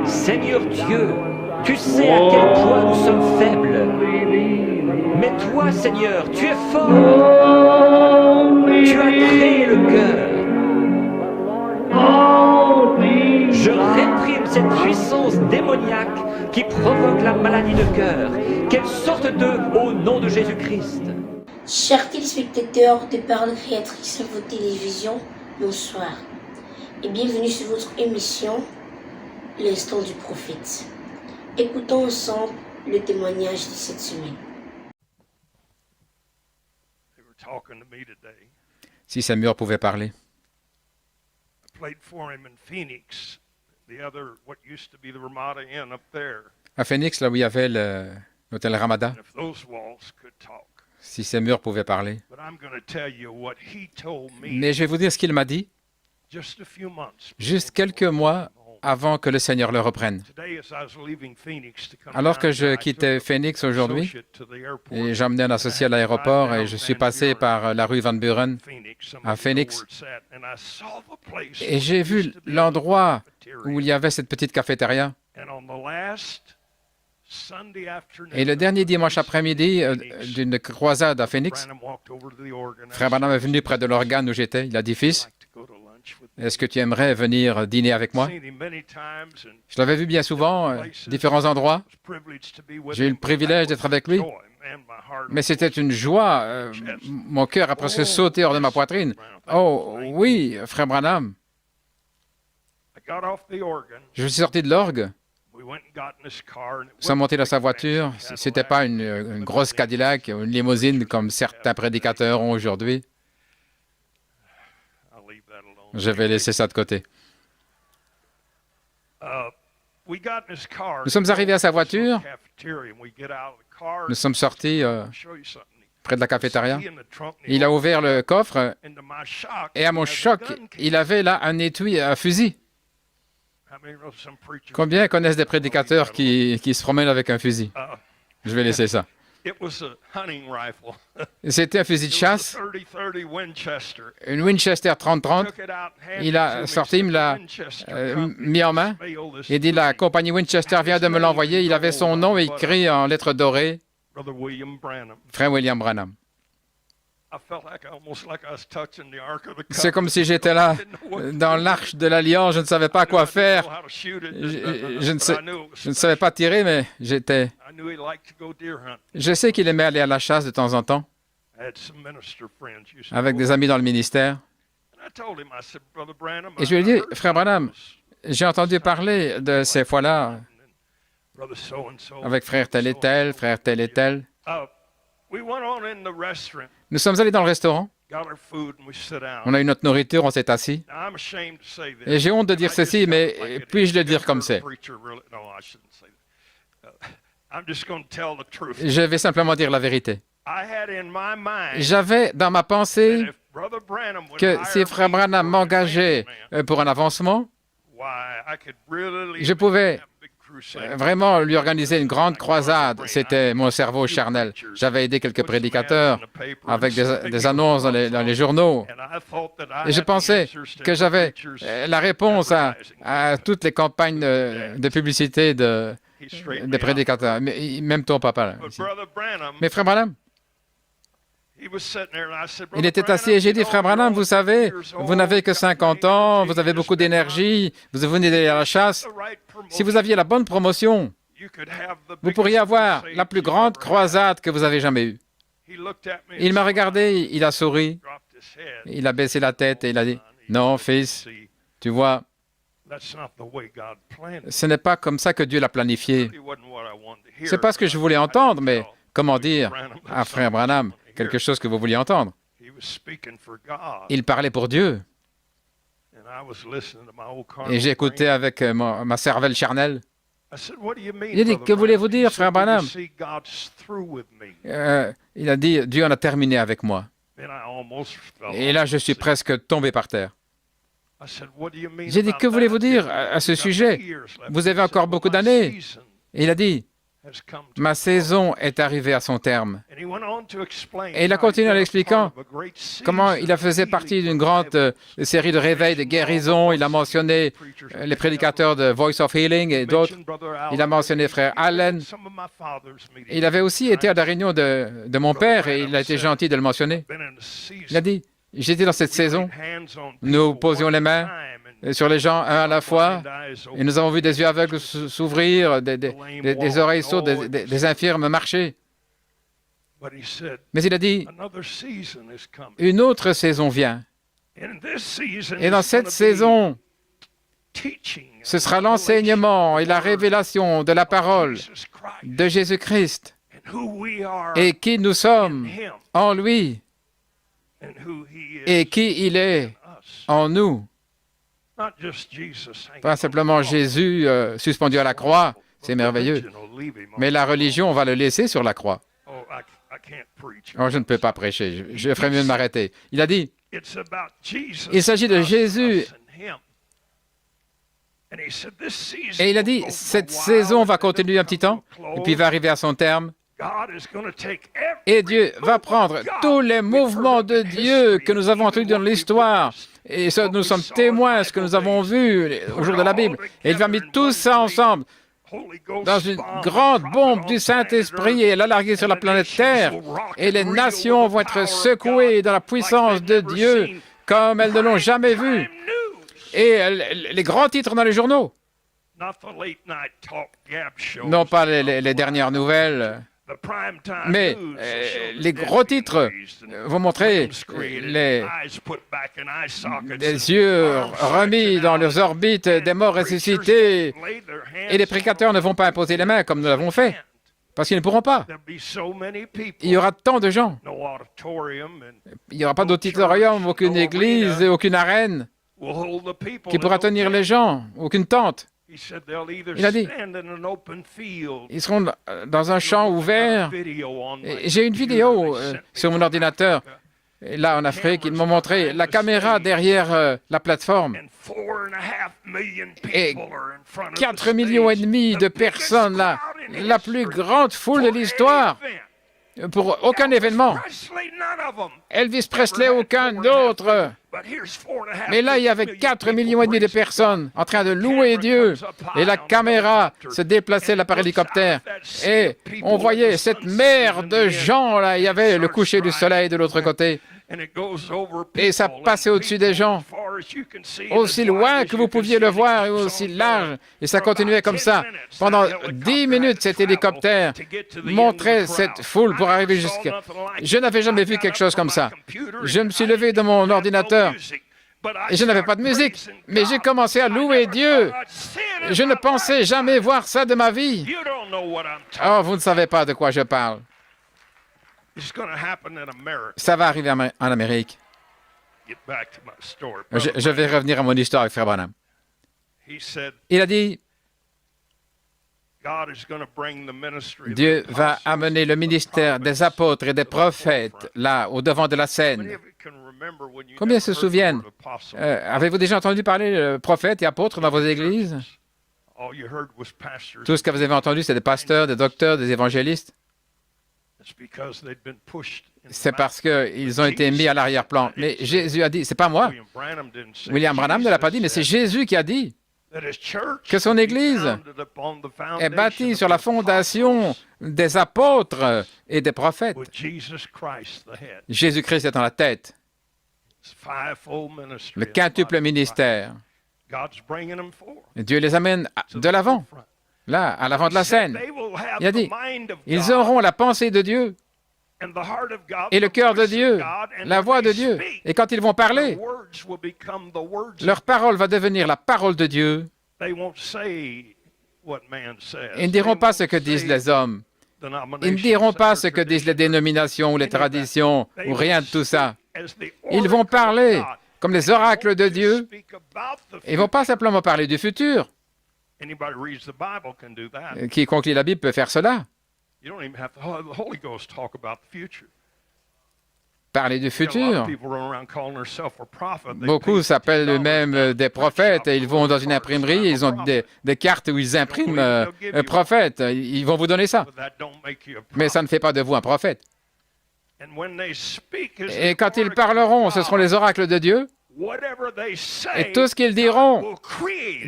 Seigneur Dieu, tu sais à quel point nous sommes faibles. Mais toi, Seigneur, tu es fort. Tu as créé le cœur. Je réprime cette puissance démoniaque qui provoque la maladie de cœur. Qu'elle sorte d'eux au nom de Jésus-Christ. Chers téléspectateurs de Parole Créatrice sur votre télévision, bonsoir et bienvenue sur votre émission L'instant du prophète. Écoutons ensemble le témoignage de cette semaine. Si Samuel pouvait parler. À Phoenix, là où il y avait l'hôtel Ramada, si ces murs pouvaient parler. Mais je vais vous dire ce qu'il m'a dit, juste quelques mois avant que le Seigneur le reprenne. Alors que je quittais Phoenix aujourd'hui, et j'emmenais un associé à l'aéroport, et je suis passé par la rue Van Buren à Phoenix, et j'ai vu l'endroit où il y avait cette petite cafétéria. Et le dernier dimanche après-midi d'une croisade à Phoenix, Frère Branham est venu près de l'organe où j'étais. Il a dit, « Fils, est-ce que tu aimerais venir dîner avec moi? » Je l'avais vu bien souvent, à différents endroits. J'ai eu le privilège d'être avec lui. Mais c'était une joie. Mon cœur a presque sauté hors de ma poitrine. « Oh, oui, Frère Branham. » Je suis sorti de l'orgue. Nous sommes montés dans sa voiture. Ce n'était pas une grosse Cadillac, une limousine comme certains prédicateurs ont aujourd'hui. Je vais laisser ça de côté. Nous sommes arrivés à sa voiture. Nous sommes sortis près de la cafétéria. Il a ouvert le coffre et à mon choc, il avait là un étui à fusil. Combien connaissent des prédicateurs qui se promènent avec un fusil? Je vais laisser ça. C'était un fusil de chasse, une Winchester 30-30. Il a sorti, il me l'a mis en main. Il dit, la compagnie Winchester vient de me l'envoyer. Il avait son nom écrit en lettres dorées, Frère William Branham. C'est comme si j'étais là, dans l'arche de l'Alliance, je ne savais pas quoi faire. Je ne savais pas tirer, mais j'étais... Je sais qu'il aimait aller à la chasse de temps en temps, avec des amis dans le ministère. Et je lui ai dit, Frère Branham, j'ai entendu parler de ces fois-là, avec frère tel et tel, frère tel et tel. Nous sommes allés dans le restaurant. On a eu notre nourriture, on s'est assis. Et j'ai honte de dire ceci, mais puis-je le dire comme c'est? Je vais simplement dire la vérité. J'avais dans ma pensée que si Frère Branham m'engageait pour un avancement, je pouvais vraiment lui organiser une grande croisade. C'était mon cerveau charnel. J'avais aidé quelques prédicateurs avec des annonces dans les journaux. Et je pensais que j'avais la réponse à toutes les campagnes de publicité des prédicateurs. Mais, même ton papa. Là, mais Frère Branham, il était assis et j'ai dit, Frère Branham, vous savez, vous n'avez que 50 ans, vous avez beaucoup d'énergie, vous venez d'aller à la chasse. Si vous aviez la bonne promotion, vous pourriez avoir la plus grande croisade que vous avez jamais eue. Il m'a regardé, il a souri, il a baissé la tête et il a dit, non, fils, tu vois, ce n'est pas comme ça que Dieu l'a planifié. Ce n'est pas ce que je voulais entendre, mais comment dire à Frère Branham quelque chose que vous vouliez entendre? Il parlait pour Dieu. Et j'ai écouté avec ma cervelle charnelle. Il a dit, que voulez-vous dire, Frère Branham? Il a dit, Dieu en a terminé avec moi. Et là, je suis presque tombé par terre. J'ai dit, que voulez-vous dire à ce sujet? Vous avez encore beaucoup d'années. Et il a dit, Ma saison est arrivée à son terme. Et il a continué en expliquant comment il faisait partie d'une grande série de réveils, de guérisons. Il a mentionné les prédicateurs de Voice of Healing et d'autres. Il a mentionné frère Allen. Il avait aussi été à la réunion de mon père et il a été gentil de le mentionner. Il a dit, j'étais dans cette saison, nous posions les mains sur les gens un à la fois et nous avons vu des yeux aveugles s'ouvrir, des oreilles sourdes, des infirmes marcher. Mais il a dit, une autre saison vient. Et dans cette saison, ce sera l'enseignement et la révélation de la parole de Jésus-Christ et qui nous sommes en lui et qui il est en nous. Pas simplement Jésus suspendu à la croix, c'est merveilleux, mais la religion, on va le laisser sur la croix. Oh, je ne peux pas prêcher, je ferais mieux de m'arrêter. Il a dit, il s'agit de Jésus. Et il a dit, cette saison va continuer un petit temps, et puis va arriver à son terme. Et Dieu va prendre tous les mouvements de Dieu que nous avons entendus dans l'histoire, et ça, nous sommes témoins de ce que nous avons vu au jour de la Bible, et il va mettre tout ça ensemble dans une grande bombe du Saint-Esprit et la larguer sur la planète Terre, et les nations vont être secouées dans la puissance de Dieu comme elles ne l'ont jamais vu. Et les grands titres dans les journaux, non pas les dernières nouvelles, mais les gros titres vont montrer les yeux remis dans leurs orbites, des morts ressuscités, et les prédicateurs ne vont pas imposer les mains comme nous l'avons fait, parce qu'ils ne pourront pas. Il y aura tant de gens. Il n'y aura pas d'auditorium, aucune église, aucune arène qui pourra tenir les gens, aucune tente. Il a dit, ils seront dans un champ ouvert. J'ai une vidéo sur mon ordinateur, là en Afrique, ils m'ont montré la caméra derrière la plateforme. Et 4,5 millions de personnes là, la plus grande foule de l'histoire, pour aucun événement. Elvis Presley, aucun autre. Mais là, il y avait 4,5 millions de personnes en train de louer Dieu. Et la caméra se déplaçait là par hélicoptère. Et on voyait cette mer de gens là. Il y avait le coucher du soleil de l'autre côté. Et ça passait au-dessus des gens, aussi loin que vous pouviez le voir et aussi large. Et ça continuait comme ça. Pendant 10 minutes, cet hélicoptère montrait cette foule pour arriver jusqu'à... Je n'avais jamais vu quelque chose comme ça. Je me suis levé de mon ordinateur et je n'avais pas de musique. Mais j'ai commencé à louer Dieu. Je ne pensais jamais voir ça de ma vie. Oh, vous ne savez pas de quoi je parle. Ça va arriver en Amérique. Je vais revenir à mon histoire avec Frère Branham. Il a dit, Dieu va amener le ministère des apôtres et des prophètes là, au devant de la scène. Combien se souviennent? Avez-vous déjà entendu parler de prophètes et apôtres dans vos églises? Tout ce que vous avez entendu, c'est des pasteurs, des docteurs, des évangélistes. C'est parce qu'ils ont été mis à l'arrière-plan. Mais Jésus a dit, c'est pas moi. William Branham ne l'a pas dit, mais c'est Jésus qui a dit que son Église est bâtie sur la fondation des apôtres et des prophètes. Jésus-Christ est en la tête. Le quintuple ministère. Dieu les amène de l'avant. Là, à l'avant de la scène. Il a dit, ils auront la pensée de Dieu et le cœur de Dieu, la voix de Dieu. Et quand ils vont parler, leur parole va devenir la parole de Dieu. Ils ne diront pas ce que disent les hommes. Ils ne diront pas ce que disent les dénominations ou les traditions ou rien de tout ça. Ils vont parler comme les oracles de Dieu. Ils ne vont pas simplement parler du futur. Quiconque lit la Bible peut faire cela. parler du futur. Beaucoup s'appellent eux-mêmes des prophètes et ils vont dans une imprimerie, ils ont des cartes où ils impriment prophète. Ils vont vous donner ça. Mais ça ne fait pas de vous un prophète. Et quand ils parleront, ce seront les oracles de Dieu. Et tout ce qu'ils diront,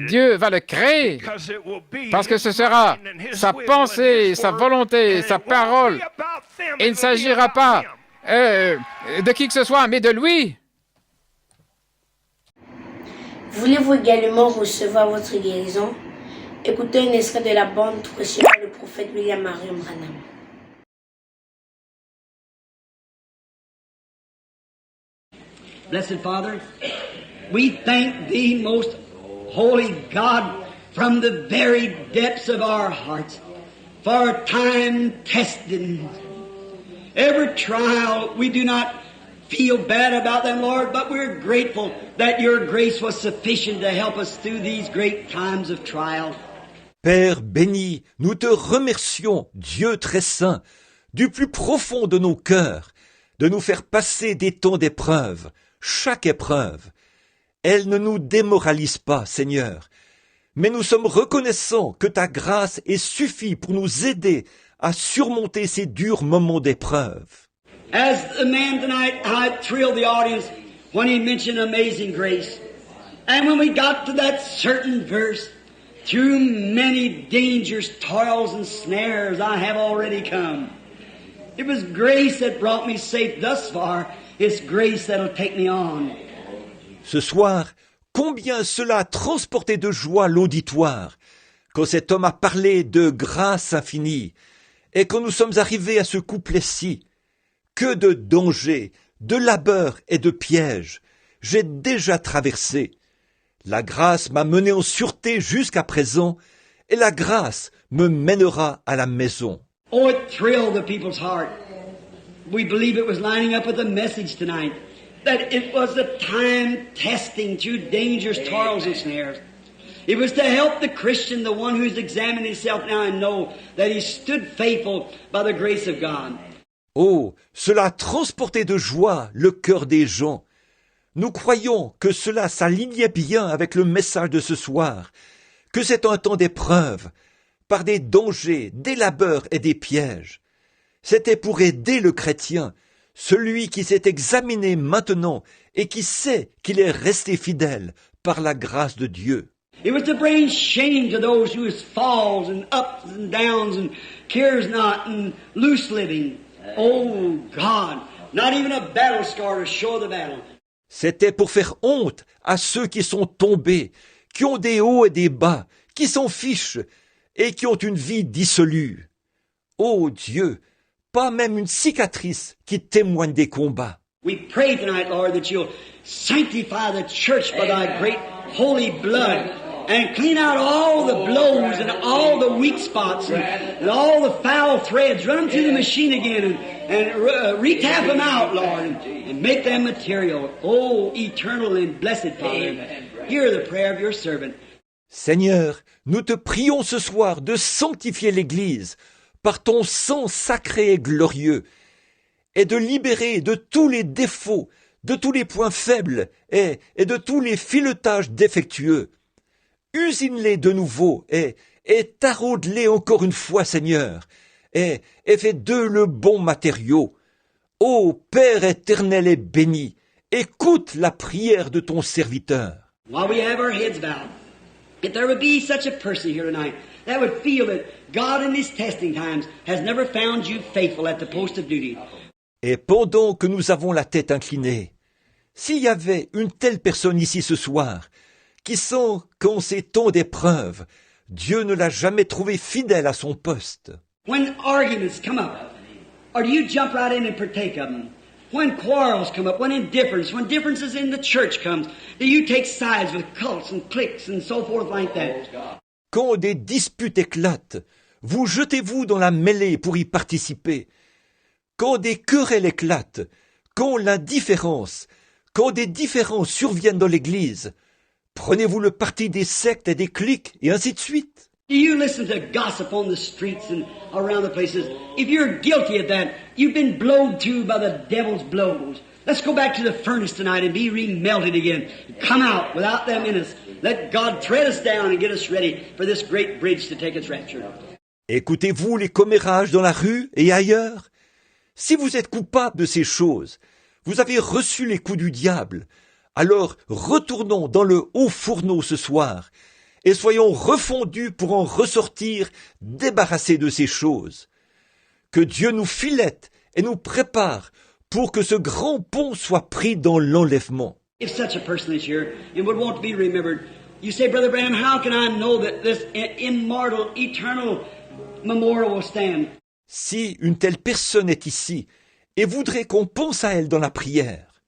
Dieu va le créer, parce que ce sera sa pensée, sa volonté, sa parole. Et il ne s'agira pas de qui que ce soit, mais de lui. Voulez-vous également recevoir votre guérison? Écoutez un extrait de la bande prêchée par le prophète William Marion Branham. Blessed Father, we thank Thee, most holy God, from the very depths of our hearts, for time testing. Every trial, we do not feel bad about them, Lord, but we're grateful that Your grace was sufficient to help us through these great times of trial. Père béni, nous te remercions, Dieu très saint, du plus profond de nos cœurs, de nous faire passer des temps d'épreuve. Chaque épreuve, elle ne nous démoralise pas, Seigneur, mais nous sommes reconnaissants que ta grâce est suffit pour nous aider à surmonter ces durs moments d'épreuve. As the man tonight, I thrilled the audience when he mentioned amazing grace. And when we got to that certain verse, through many dangers, toils, and snares I have already come. It was grace that brought me safe thus far. It's grace that'll take me on. Ce soir, combien cela a transporté de joie l'auditoire quand cet homme a parlé de grâce infinie et quand nous sommes arrivés à ce couplet-ci. Que de dangers, de labeurs et de pièges j'ai déjà traversé. La grâce m'a mené en sûreté jusqu'à présent et la grâce me mènera à la maison. Oh, it thrilled the people's heart. We believe it was lining up with the message tonight, that it was a time testing through dangers, toils, and snares. It was to help the Christian, the one who's examining himself now and know that he stood faithful by the grace of God. Oh, cela a transporté de joie le cœur des gens. Nous croyons que cela s'alignait bien avec le message de ce soir, que c'est un temps d'épreuve, par des dangers, des labeurs et des pièges. C'était pour aider le chrétien, celui qui s'est examiné maintenant et qui sait qu'il est resté fidèle par la grâce de Dieu. It was to bring shame to those whose falls and ups and downs and cares not and loose living. Oh God, not even a battle scar to show the battle. C'était pour faire honte à ceux qui sont tombés, qui ont des hauts et des bas, qui s'en fichent et qui ont une vie dissolue. Oh Dieu, pas même une cicatrice qui témoigne des combats. We pray tonight, Lord, that you'll sanctify the church by thy great holy blood and clean out all the blows and all the weak spots and all the foul threads. Run them through the machine again and re-tap them out, Lord, and make them material. Oh, eternal and blessed Father, hear the prayer of your servant. Seigneur, nous te prions ce soir de sanctifier l'Église par ton sang sacré et glorieux, et de libérer de tous les défauts, de tous les points faibles et de tous les filetages défectueux. Usine-les de nouveau et taraude-les encore une fois, Seigneur, et fais d'eux le bon matériau. Ô Père éternel et béni, écoute la prière de ton serviteur. While we have our heads bowed, if there would be such a person here tonight that would feel that God in these testing times has never found you faithful at the post of duty. Et pendant que nous avons la tête inclinée, s'il y avait une telle personne ici ce soir, qui sent qu'en ces temps d'épreuve, Dieu ne l'a jamais trouvé fidèle à son poste. When arguments come up, or do you jump right in and partake of them? When quarrels come up, when indifference, when differences in the church comes, do you take sides with cults and cliques and so forth like that? Quand des disputes éclatent, vous jetez-vous dans la mêlée pour y participer. Quand des querelles éclatent, quand l'indifférence, quand des différends surviennent dans l'Église, prenez-vous le parti des sectes et des cliques, et ainsi de suite. Do you listen to gossip on the streets and around the places? If you're guilty of that, you've been blowed to by the devil's blows. Let's go back to the furnace tonight and be remelted again. Come out without them in us. Let God tread us down and get us ready for this great bridge to take its rapture. Écoutez-vous les commérages dans la rue et ailleurs? Si vous êtes coupable de ces choses, vous avez reçu les coups du diable. Alors retournons dans le haut fourneau ce soir et soyons refondus pour en ressortir débarrassés de ces choses. Que Dieu nous filette et nous prépare pour que ce grand pont soit pris dans l'enlèvement. If such a person is here and would want to be remembered, you say, Brother Branham, how can I know that this immortal, eternal memorial will stand? Si une telle personne est ici et voudrait qu'on pense à elle dans la prière,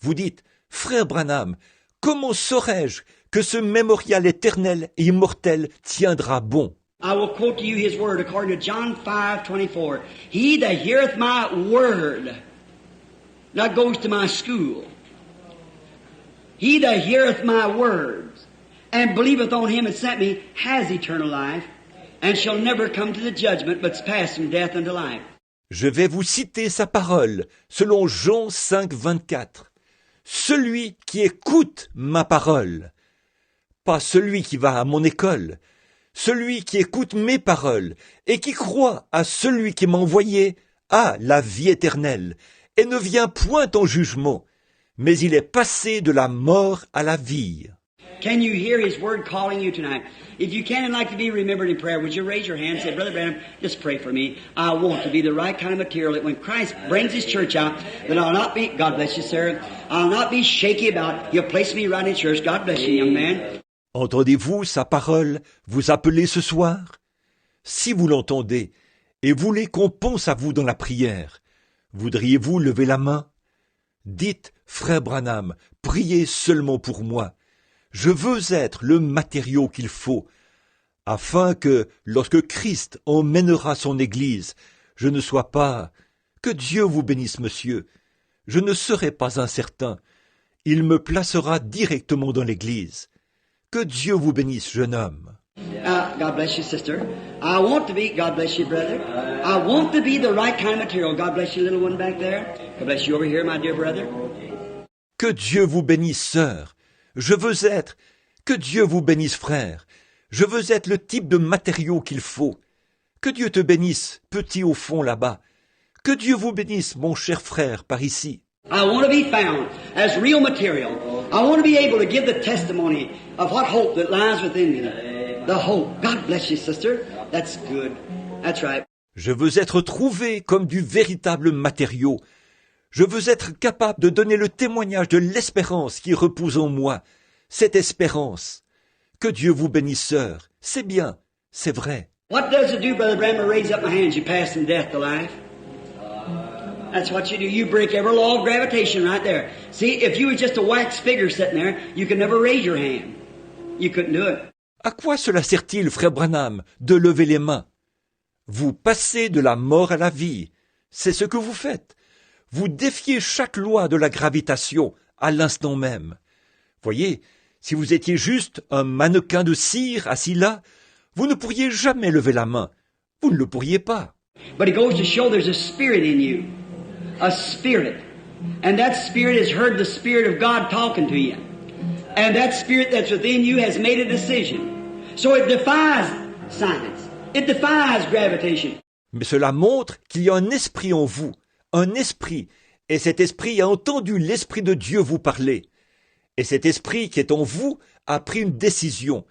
vous dites, Frère Branham, comment saurais-je que ce mémorial éternel et immortel tiendra bon? I will quote to you his word according to John 5:24. He that heareth my word, that goes to my school. He that heareth my words and believeth on him that sent me has eternal life and shall never come to the judgment but is passed from death unto life. Je vais vous citer sa parole selon Jean 5:24. Celui qui écoute ma parole, pas celui qui va à mon école, celui qui écoute mes paroles et qui croit à celui qui m'a envoyé a la vie éternelle et ne vient point en jugement, mais il est passé de la mort à la vie. Can you hear his word calling you tonight? If you can and like to be remembered in prayer, would you raise your hand and say, Brother Branham, just pray for me. I want to be the right kind of material that when Christ brings his church out, that I'll not be, God bless you, sir, I'll not be shaky about, he'll place me right in church. God bless you, young man. Entendez-vous sa parole vous appeler ce soir? Si vous l'entendez et voulez qu'on pense à vous dans la prière, voudriez-vous lever la main? Dites, Frère Branham, priez seulement pour moi. Je veux être le matériau qu'il faut, afin que, lorsque Christ emmènera son Église, je ne sois pas... Que Dieu vous bénisse, monsieur. Je ne serai pas incertain. Il me placera directement dans l'Église. Que Dieu vous bénisse, jeune homme. God bless you, sister. I want to be, God bless you, brother. I want to be the right kind of material. God bless you, little one back there. God bless you over here, my dear brother. Que Dieu vous bénisse, sœur. Je veux être, que Dieu vous bénisse, frère. Je veux être le type de matériau qu'il faut. Que Dieu te bénisse, petit au fond là-bas. Que Dieu vous bénisse, mon cher frère, par ici. I want to be found as real material. I want to be able to give the testimony of what hope that lies within me. The hope. God bless you, sister. That's good. That's right. Je veux être trouvé comme du véritable matériau. Je veux être capable de donner le témoignage de l'espérance qui repose en moi. Cette espérance. Que Dieu vous bénisse, sœur. C'est bien, c'est vrai. What does it do, Brother Branham, to raise up my hands? You pass from death to life. That's what you do. You break every law of gravitation right there. See, if you were just a wax figure sitting there, you could never raise your hand. You couldn't do it. À quoi cela sert-il, frère Branham, de lever les mains? Vous passez de la mort à la vie. C'est ce que vous faites. Vous défiez chaque loi de la gravitation à l'instant même. Voyez, si vous étiez juste un mannequin de cire assis là, vous ne pourriez jamais lever la main. Vous ne le pourriez pas. But it goes to show there's a spirit in you. A spirit. And that spirit has heard the Spirit of God talking to you. And that spirit that's within you has made a decision. So it defies science. It defies gravitation. Mais cela montre qu'il y a un esprit en vous. Un esprit, et cet esprit a entendu l'Esprit de Dieu vous parler. Et cet esprit qui est en vous a pris une décision.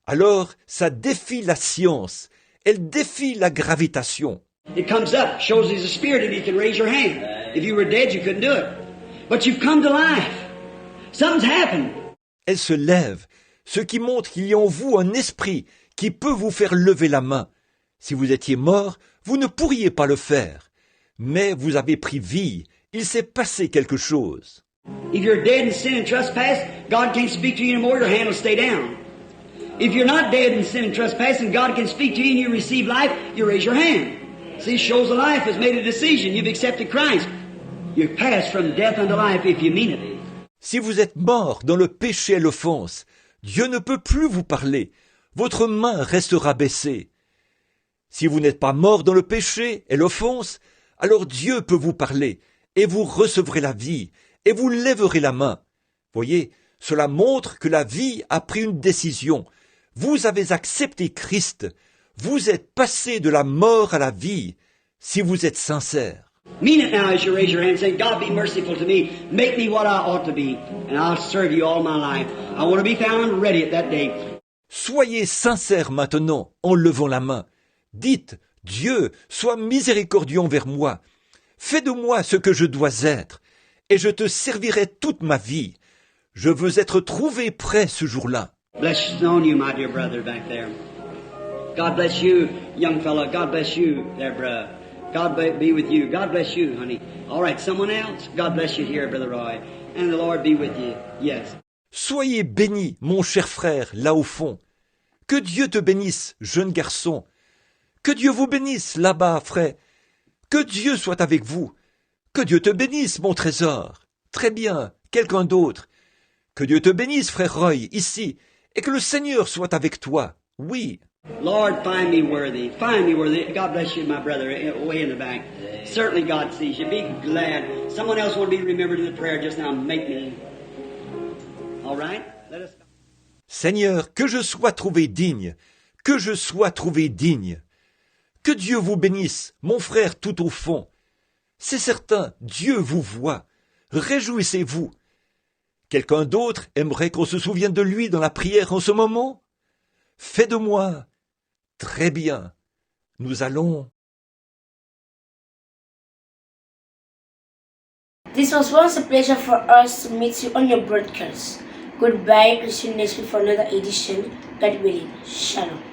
Alors, ça défie la science. Elle défie la gravitation. It comes up, shows there's a spirit and you can raise your hand. If you were dead, you couldn't do it. But you've come to life. Something's happened. Elle se lève, ce qui montre qu'il y a en vous un esprit qui peut vous faire lever la main. Si vous étiez mort, vous ne pourriez pas le faire. Mais vous avez pris vie. Il s'est passé quelque chose. If you're dead in sin and trespass, God can't speak to you anymore, your hand will stay down. If you're not dead in sin and trespass and God can speak to you and you receive life, you raise your hand. See, it shows the life has made a decision. You've accepted Christ. You've passed from death unto life if you mean it. Si vous êtes mort dans le péché et l'offense, Dieu ne peut plus vous parler. votre main restera baissée. Si vous n'êtes pas mort dans le péché et l'offense, alors Dieu peut vous parler, et vous recevrez la vie, et vous lèverez la main. Voyez, cela montre que la vie a pris une décision. Vous avez accepté Christ. Vous êtes passé de la mort à la vie, si vous êtes sincère. Mean it now as you raise your hand, saying, God be merciful to me, make me what I ought to be, and I'll serve you all my life. I want to be found ready at that day. Soyez sincères maintenant en levant la main. Dites, Dieu, sois miséricordieux envers moi. Fais de moi ce que je dois être, et je te servirai toute ma vie. Je veux être trouvé prêt ce jour-là. Bless on you, my dear brother back there. God bless you, young fella. God bless you there, brother. God be with you. God bless you, honey. All right, someone else? God bless you here, Brother Roy. And the Lord be with you. Yes. Soyez béni, mon cher frère, là au fond. Que Dieu te bénisse, jeune garçon. Que Dieu vous bénisse, là-bas, frère. Que Dieu soit avec vous. Que Dieu te bénisse, mon trésor. Très bien, quelqu'un d'autre. Que Dieu te bénisse, frère Roy, ici, et que le Seigneur soit avec toi. Oui. Lord, find me worthy. Find me worthy. God bless you, my brother, way in the back. Certainly God sees you. Be glad. Someone else want to be remembered in the prayer just now. Make me. All right? Let us. Seigneur, que je sois trouvé digne. Que je sois trouvé digne. Que Dieu vous bénisse, mon frère tout au fond. C'est certain, Dieu vous voit. Réjouissez-vous. Quelqu'un d'autre aimerait qu'on se souvienne de lui dans la prière en ce moment? Fais de moi. Très bien. Nous allons... This was once a pleasure for us to meet you on your broadcast. Goodbye, and see you next week for another edition. God willing. Shalom.